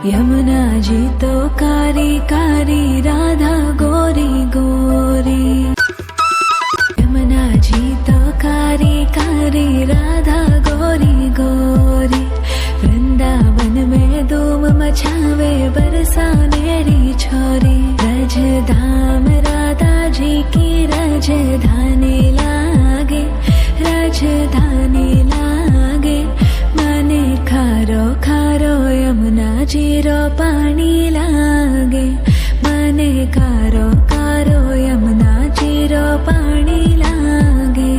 यमुना जी तो कारी कारी, राधा गोरी गोरी। यमुना जी तो कारी कारी, राधा गोरी गोरी। वृंदावन में धूम मचावे, बरसानेरी छोरी। रजधाम राधा जी की राजधानी लागे, राजधानी लागे। मने खारो खारो यमुना जीरो पानी लागे। मने खारो खारो यमुना जीरो पानी लागे।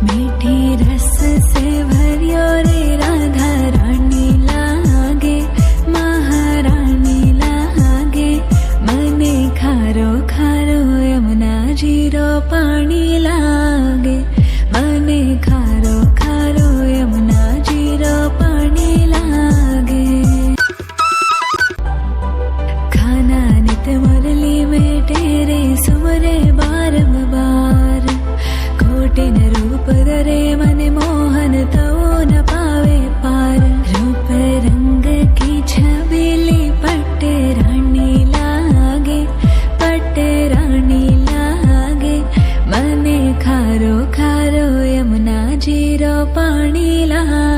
मीठी रस से भरियो रे राधा रानी लागे, महारानी लागे। मने खारो खारो यमुना जीरो पानी लागे। मने खारो खारो यमुना जीरो पानी लागे। खाना नित मुरली में तेरे सुमरे बारंबार। कोटिन रूप धरे मन मोहन तवो न पावे पार। रूप रंग की छबीली पट्टे रानी लागे, पट्टे रानी लागे। मने खारो खारो यमुना जीरो पानी लागे।